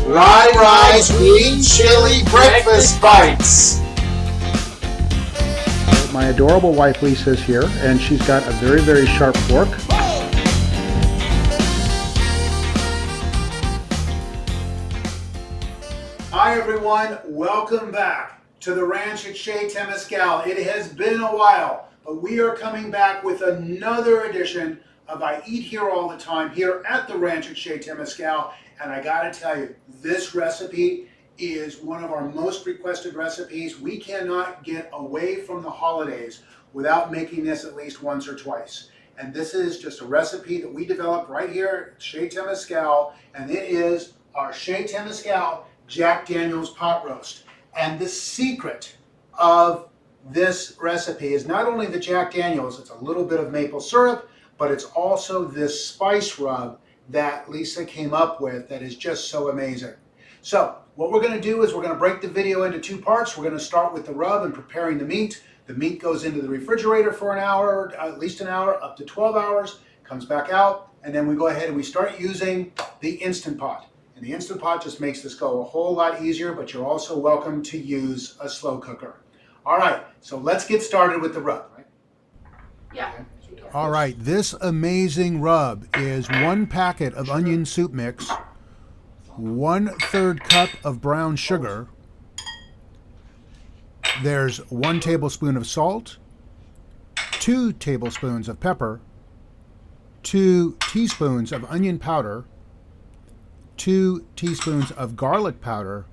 Rye Rye's Green Chili Breakfast Bites. My adorable wife Lisa is here, and she's got a very, very sharp fork. Hi everyone, welcome back to the ranch at Chez Temescal. It has been a while, but we are coming back with another edition of I Eat Here All the Time here at the ranch at Chez Temescal. And I gotta tell you, this recipe is one of our most requested recipes. We cannot get away from the holidays without making this at least once or twice. And this is just a recipe that we developed right here at Chez Temescal, and it is our Chez Temescal Jack Daniel's pot roast. And the secret of this recipe is not only the Jack Daniel's, it's a little bit of maple syrup, but it's also this spice rub that Lisa came up with that is just so amazing. So what we're going to do is we're going to break the video into two parts. We're going to start with the rub and preparing the meat. The meat goes into the refrigerator for an hour, at least an hour, up to 12 hours, comes back out, and then we go ahead and we start using the Instant Pot. And the Instant Pot just makes this go a whole lot easier, but you're also welcome to use a slow cooker. All right, so let's get started with the rub. Right? Yeah. Okay. All right, this amazing rub is 1 packet of onion soup mix, 1/3 cup of brown sugar, there's 1 tablespoon of salt, 2 tablespoons of pepper, 2 teaspoons of onion powder, 2 teaspoons of garlic powder,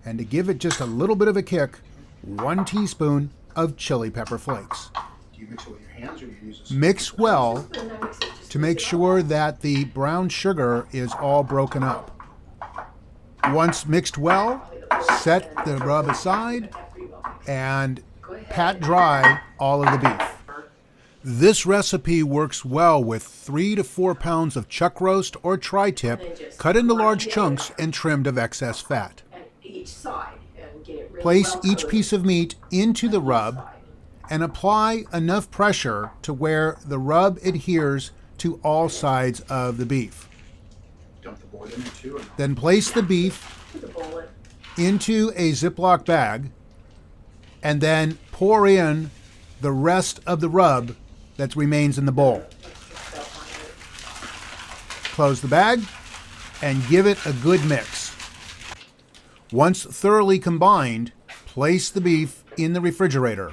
and to give it just a little bit of a kick, 1 teaspoon of chili pepper flakes. Do you mix it with your hands or do you use a Mix well to make sure that the brown sugar is all broken up. Once mixed well, set the rub aside and pat dry all of the beef. This recipe works well with 3 to 4 pounds of chuck roast or tri-tip cut into large chunks and trimmed of excess fat. Place each piece of meat into the rub and apply enough pressure to where the rub adheres to all sides of the beef. Dump the bowl in there too? Or no? Then place the beef into a Ziploc bag and then pour in the rest of the rub that remains in the bowl. Close the bag and give it a good mix. Once thoroughly combined, place the beef in the refrigerator.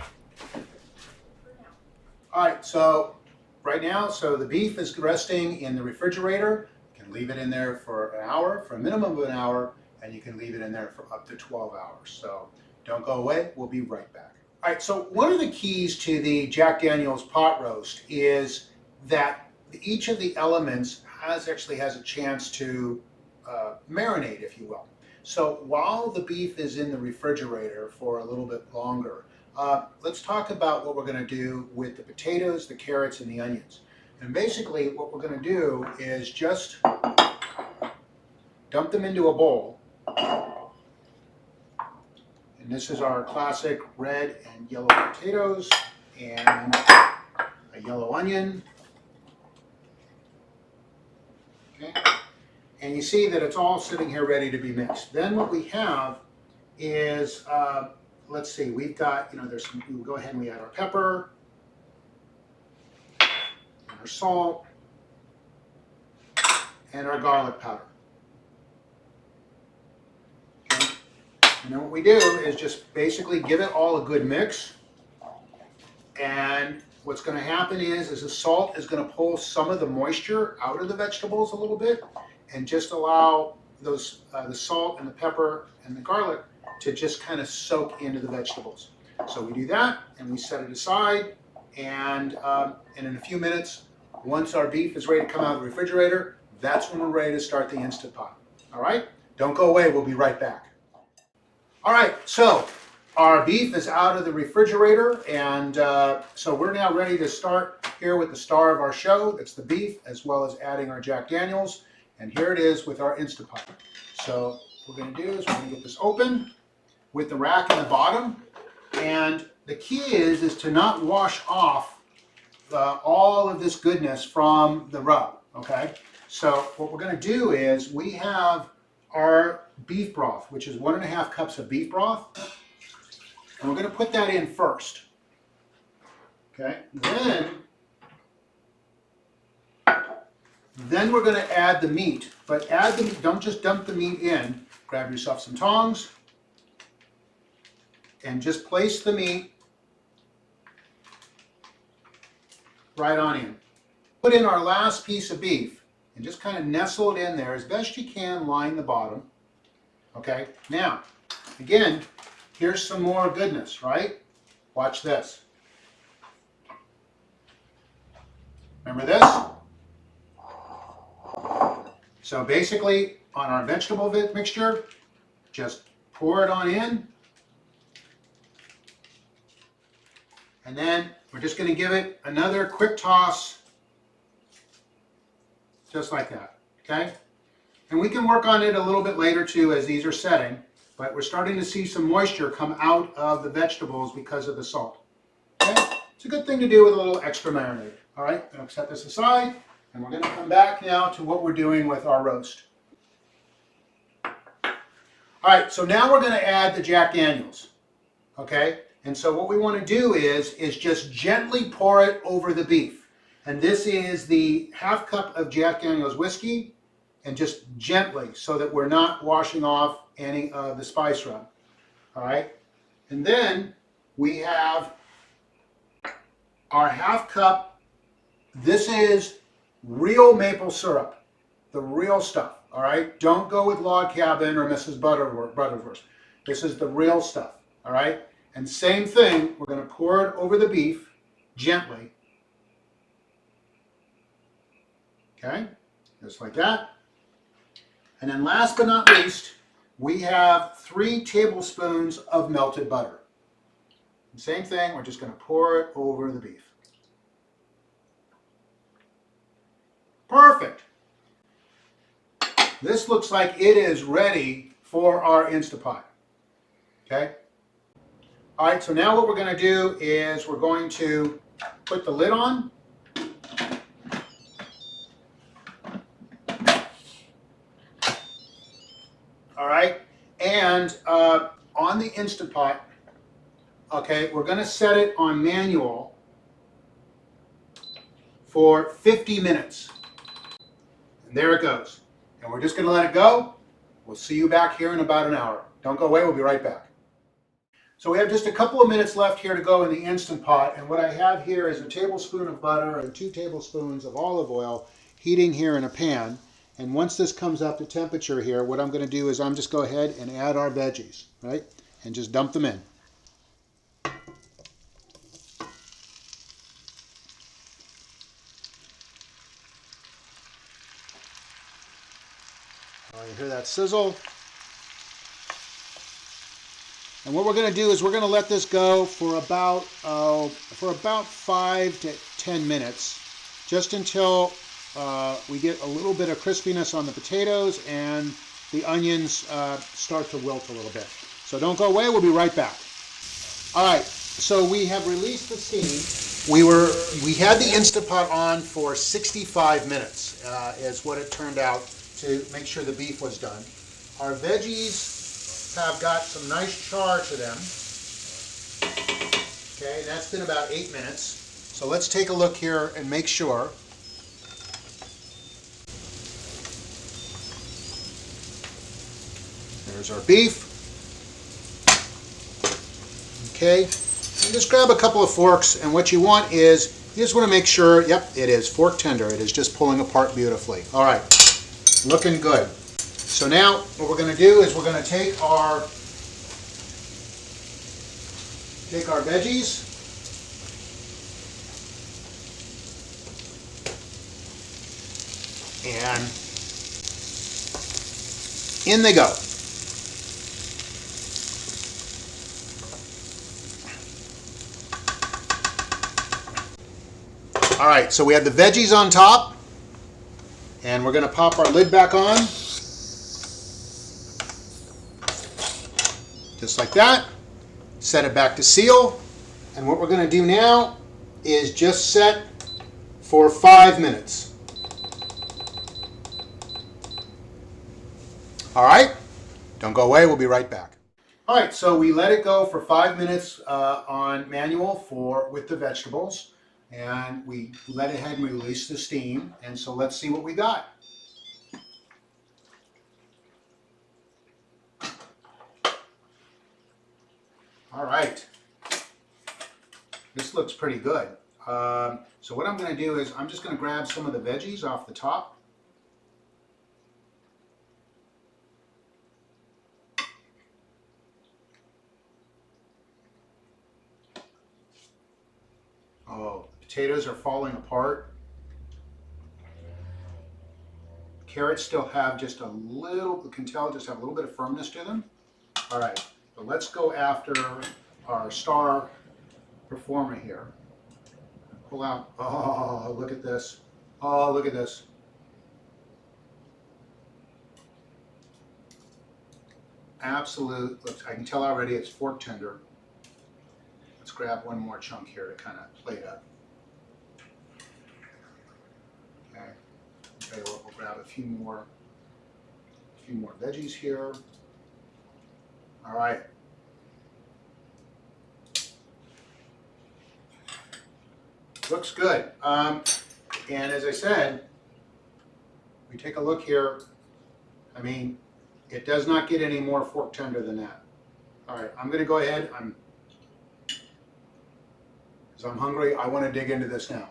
All right, so right now, the beef is resting in the refrigerator. You can leave it in there for an hour, for a minimum of an hour, and you can leave it in there for up to 12 hours. So don't go away, we'll be right back. All right, so one of the keys to the Jack Daniel's pot roast is that each of the elements actually has a chance to marinate, if you will. So while the beef is in the refrigerator for a little bit longer, let's talk about what we're going to do with the potatoes, the carrots, and the onions. And basically what we're going to do is just dump them into a bowl. And this is our classic red and yellow potatoes and a yellow onion. Okay. And you see that it's all sitting here ready to be mixed. Then what we have is let's see, we've got, we'll go ahead and we add our pepper, and our salt, and our garlic powder. Okay. And then what we do is just basically give it all a good mix. And what's going to happen is the salt is going to pull some of the moisture out of the vegetables a little bit, and just allow those the salt and the pepper and the garlic to just kind of soak into the vegetables. So we do that and we set it aside, and in a few minutes, once our beef is ready to come out of the refrigerator, that's when we're ready to start the Instant Pot. All right? Don't go away, we'll be right back. All right, so our beef is out of the refrigerator, and so we're now ready to start here with the star of our show. That's the beef, as well as adding our Jack Daniel's. And here it is with our Instant Pot. So what we're going to do is we're going to get this open with the rack in the bottom, and the key is to not wash off all of this goodness from the rub. Okay, so what we're going to do is we have our beef broth, which is 1.5 cups of beef broth. And we're going to put that in first. Okay, then we're going to add the meat. But add the meat, don't just dump the meat in. Grab yourself some tongs and just place the meat right on in. Put in our last piece of beef and just kind of nestle it in there as best you can, line the bottom. Okay, now, again, here's some more goodness, right? Watch this. Remember this? So basically, on our vegetable mixture, just pour it on in. And then we're just going to give it another quick toss, just like that, okay? And we can work on it a little bit later too as these are setting, but we're starting to see some moisture come out of the vegetables because of the salt. Okay? It's a good thing to do with a little extra marinade. All right, I'm going to set this aside, and we're going to come back now to what we're doing with our roast. All right, so now we're going to add the Jack Daniels, okay? And so what we want to do is just gently pour it over the beef. And this is the 1/2 cup of Jack Daniels whiskey, and just gently so that we're not washing off any of the spice rub. All right, and then we have our 1/2 cup. This is real maple syrup, the real stuff. All right, don't go with Log Cabin or Mrs. Butterworth. This is the real stuff. All right, and same thing, we're going to pour it over the beef gently. Okay, just like that. And then last but not least, we have 3 tablespoons of melted butter. Same thing, we're just going to pour it over the beef. Perfect. This looks like it is ready for our Instapot. Okay? All right, so now what we're going to do is we're going to put the lid on. All right, and on the Instant Pot, okay, we're going to set it on manual for 50 minutes. And there it goes. And we're just going to let it go. We'll see you back here in about an hour. Don't go away, we'll be right back. So we have just a couple of minutes left here to go in the Instant Pot, and what I have here is a tablespoon of butter and 2 tablespoons of olive oil heating here in a pan. And once this comes up to temperature here, what I'm going to do is I'm just go ahead and add our veggies, right? And just dump them in. Oh, you hear that sizzle? And what we're going to do is we're going to let this go for about 5 to 10 minutes, just until we get a little bit of crispiness on the potatoes and the onions start to wilt a little bit. So don't go away, we'll be right back. All right, so we have released the steam. We had the Instant Pot on for 65 minutes is what it turned out, to make sure the beef was done. Our veggies have got some nice char to them. Okay, that's been about 8 minutes. So let's take a look here and make sure. There's our beef. Okay, and just grab a couple of forks, and what you want is, you just want to make sure, yep, it is fork tender. It is just pulling apart beautifully. All right, looking good. So now what we're going to do is we're going to take our veggies, and in they go. All right, so we have the veggies on top, and we're going to pop our lid back on, just like that. Set it back to seal, and what we're going to do now is just set for 5 minutes. All right, don't go away. We'll be right back. All right, so we let it go for 5 minutes on manual with the vegetables, and we let it ahead and release the steam. And so let's see what we got. All right, this looks pretty good. So what I'm going to do is I'm just going to grab some of the veggies off the top. Oh, potatoes are falling apart. Carrots still have just a little, you can tell, just have a little bit of firmness to them. All right, so let's go after our star performer here. Pull out, oh, look at this. Oh, look at this. Absolute, look, I can tell already it's fork tender. Let's grab one more chunk here to kind of plate up. Okay, tell you what, we'll grab a few more veggies here. All right. Looks good. And as I said, we take a look here. I mean, it does not get any more fork tender than that. All right, I'm going to go ahead. Because I'm hungry, I want to dig into this now.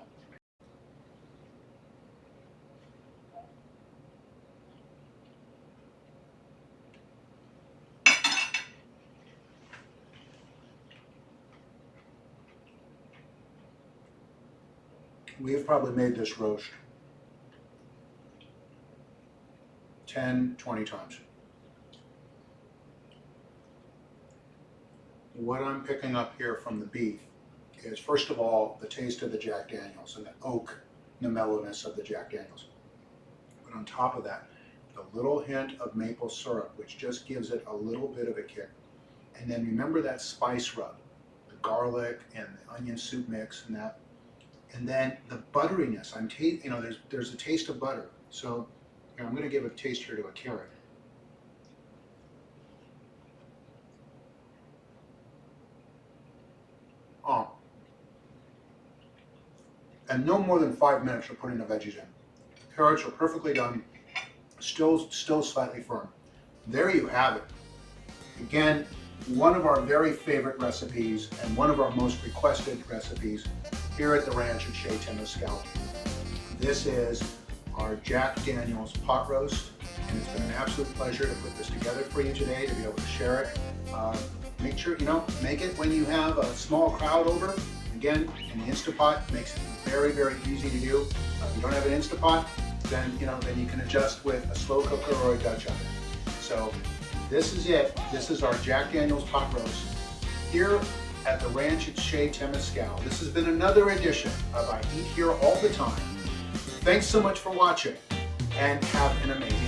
We have probably made this roast 10, 20 times. What I'm picking up here from the beef is, first of all, the taste of the Jack Daniels and the oak, the mellowness of the Jack Daniels. But on top of that, the little hint of maple syrup, which just gives it a little bit of a kick. And then remember that spice rub, the garlic and the onion soup mix and that. And then the butteriness. There's a taste of butter. So here, I'm going to give a taste here to a carrot. Oh. And no more than 5 minutes for putting the veggies in. Carrots are perfectly done, still slightly firm. There you have it. Again, one of our very favorite recipes and one of our most requested recipes here at the ranch at Chez Temescal. This is our Jack Daniels pot roast, and it's been an absolute pleasure to put this together for you today, to be able to share it. Make sure, make it when you have a small crowd over. Again, an Instapot makes it very, very easy to do. If you don't have an Instapot, then you can adjust with a slow cooker or a Dutch oven. So this is it. This is our Jack Daniels pot roast here at the ranch at Chez Temescal. This has been another edition of I Eat Here All the Time. Thanks so much for watching, and have an amazing